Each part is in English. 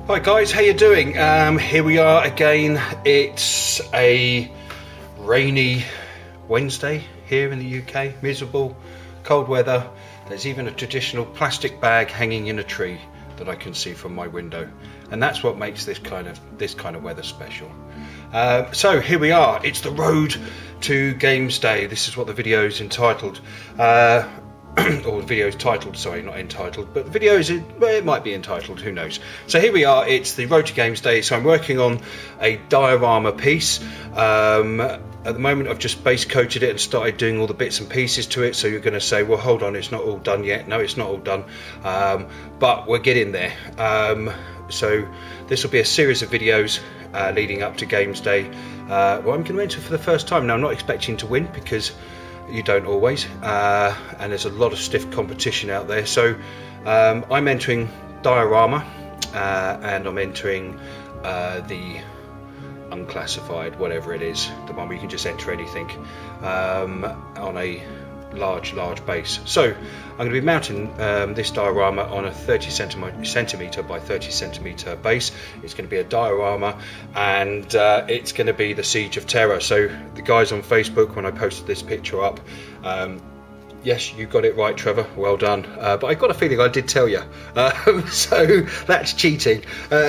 Hi guys, how you doing? Here we are again. It's a rainy Wednesday here in the UK. Miserable, cold weather. There's even a traditional plastic bag hanging in a tree that I can see from my window, and that's what makes this kind of weather special. So here we are. It's the road to Games Day. This is what the video is entitled. Or the video is titled, sorry, not entitled, but the video is, well, it might be entitled, who knows. So here we are, it's the Road to Games Day. So I'm working on a diorama piece. At the moment I've just base coated it and started doing all the bits and pieces to it. So you're going to say, well, hold on, it's not all done yet. No, it's not all done, but we're getting there. So this will be a series of videos leading up to Games Day. Well, I'm going to enter for the first time. Now I'm not expecting to win, because you don't always, and there's a lot of stiff competition out there. So I'm entering Diorama, and I'm entering the unclassified, whatever it is, the one where you can just enter anything, on a large base. So I'm going to be mounting this diorama on a 30 centimeter by 30 centimeter base. It's going to be a diorama, and it's going to be the Siege of Terror. So the guys on Facebook, when I posted this picture up, yes, you got it right, Trevor, well done, but I got a feeling I did tell you, so that's cheating.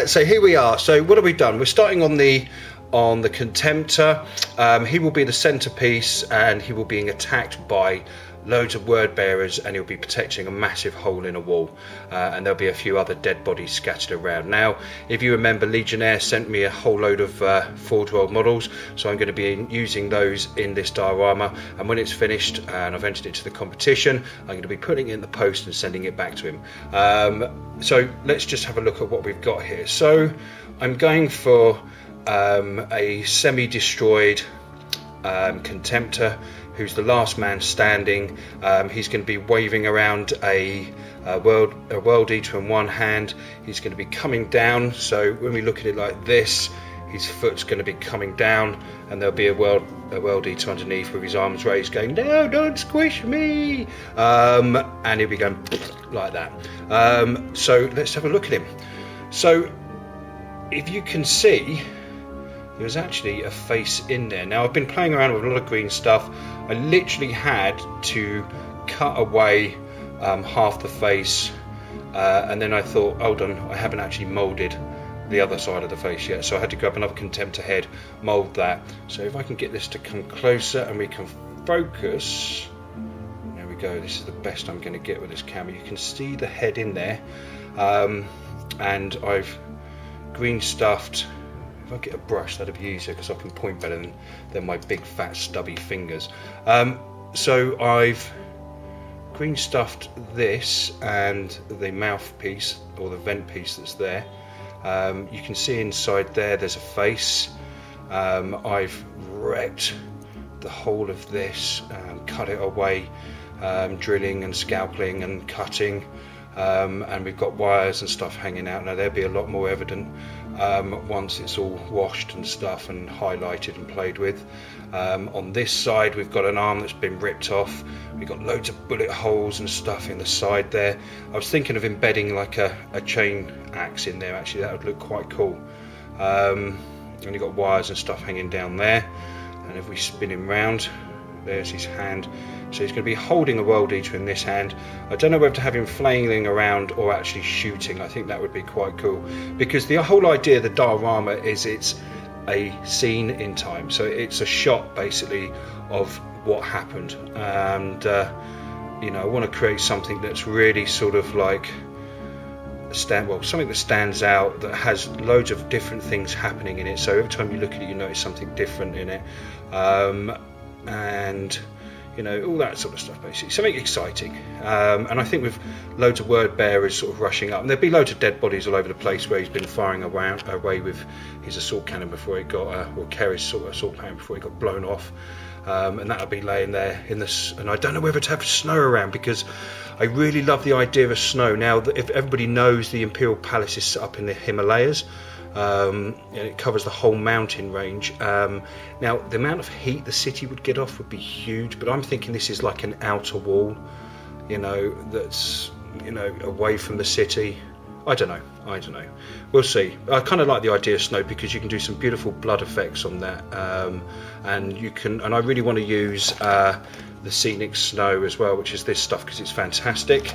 So here we are. So what have we done? We're starting on the Contemptor. He will be the centerpiece, and he will be being attacked by loads of word bearers, and he'll be protecting a massive hole in a wall, and there'll be a few other dead bodies scattered around. Now, if you remember, Legionnaire sent me a whole load of Forge World models, so I'm going to be using those in this diorama, and when it's finished and I've entered it to the competition, I'm going to be putting it in the post and sending it back to him. So let's just have a look at what we've got here. So I'm going for a semi-destroyed Contemptor, who's the last man standing. He's going to be waving around a world eater in one hand. He's going to be coming down, so when we look at it like this, his foot's going to be coming down, and there'll be a world eater underneath with his arms raised going, no, don't squish me, and he'll be going like that. So let's have a look at him. So if you can see, there's actually a face in there. Now, I've been playing around with a lot of green stuff. I literally had to cut away half the face, and then I thought, hold on, I haven't actually moulded the other side of the face yet, so I had to grab another Contemptor head, mould that. So if I can get this to come closer and we can focus, there we go. This is the best I'm going to get with this camera. You can see the head in there, and I've green stuffed. If I get a brush, that'd be easier, because I can point better than my big fat stubby fingers. So I've green stuffed this and the mouthpiece, or the vent piece that's there. You can see inside there's a face. I've wrecked the whole of this, cut it away, drilling and scalping and cutting, and we've got wires and stuff hanging out. Now, there'll be a lot more evident once it's all washed and stuff and highlighted and played with. On this side, we've got an arm that's been ripped off. We've got loads of bullet holes and stuff in the side there. I was thinking of embedding like a chain axe in there. Actually, that would look quite cool. And you've got wires and stuff hanging down there, and if we spin him round, there's his hand. So he's going to be holding a world eater in this hand. I don't know whether to have him flailing around or actually shooting. I think that would be quite cool, because the whole idea of the diorama is it's a scene in time. So it's a shot basically of what happened, and you know, I want to create something that's really sort of like something that stands out, that has loads of different things happening in it. So every time you look at it, you notice something different in it, and you know, all that sort of stuff, basically something exciting. And I think with loads of word bearers sort of rushing up, and there'll be loads of dead bodies all over the place where he's been firing away with his assault cannon before he got or Kerry's sort of assault cannon before he got blown off, and that'll be laying there in this. And I don't know whether to have snow around, because I really love the idea of snow. Now, if everybody knows, the Imperial Palace is set up in the Himalayas, and it covers the whole mountain range. Now, the amount of heat the city would get off would be huge, but I'm thinking this is like an outer wall, you know, that's, you know, away from the city, I don't know. We'll see. I kind of like the idea of snow because you can do some beautiful blood effects on that, and you can. And I really want to use the scenic snow as well, which is this stuff, because it's fantastic.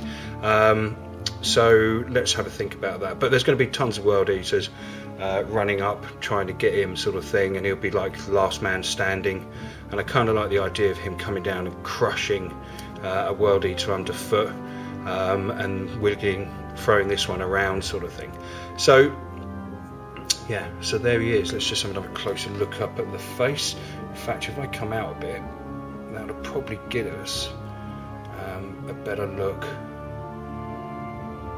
So let's have a think about that. But there's going to be tons of world eaters running up, trying to get him, sort of thing, and he'll be like the last man standing. And I kind of like the idea of him coming down and crushing a world eater underfoot, and wiggling, throwing this one around, sort of thing. So yeah, so there he is. Let's just have another closer look up at the face. In fact, if I come out a bit, that'll probably get us a better look.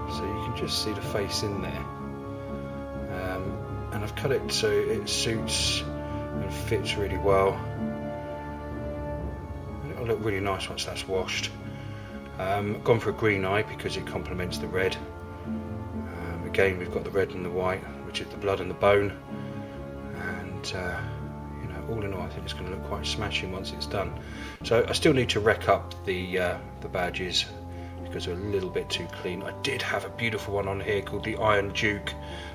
So you can just see the face in there, and I've cut it so it suits and fits really well. It'll look really nice once that's washed. Gone for a green eye because it complements the red. Again, we've got the red and the white, which is the blood and the bone, and you know, all in all, I think it's going to look quite smashing once it's done. So I still need to wreck up the badges because they're a little bit too clean. I did have a beautiful one on here called the Iron Duke,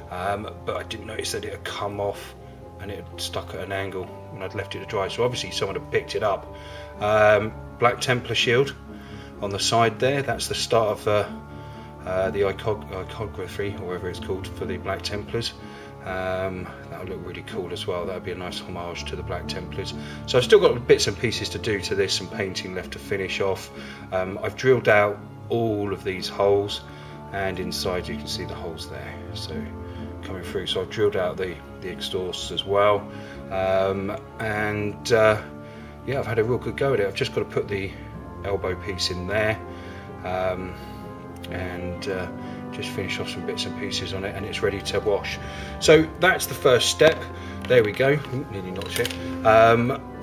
but I didn't notice that it had come off and it had stuck at an angle when I'd left it to dry, so obviously someone had picked it up. Black Templar shield on the side there, that's the start of the iconography, or whatever it's called, for the Black Templars. That would look really cool as well. That would be a nice homage to the Black Templars. So I've still got bits and pieces to do to this, some painting left to finish off. I've drilled out all of these holes, and inside you can see the holes there, so coming through. So I've drilled out the exhausts as well, and yeah, I've had a real good go at it. I've just got to put the elbow piece in there, and just finish off some bits and pieces on it, and it's ready to wash. So that's the first step. There we go. Ooh, nearly knocked it.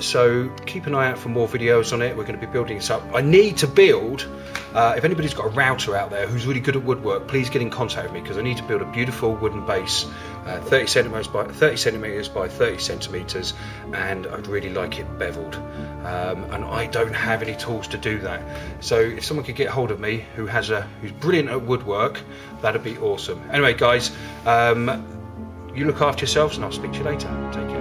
So keep an eye out for more videos on it. We're going to be building this up. I need to build, if anybody's got a router out there who's really good at woodwork, please get in contact with me, because I need to build a beautiful wooden base, 30 centimeters by 30 centimeters, and I'd really like it beveled, and I don't have any tools to do that. So if someone could get hold of me who's brilliant at woodwork, that'd be awesome. Anyway guys, you look after yourselves, and I'll speak to you later. Take care.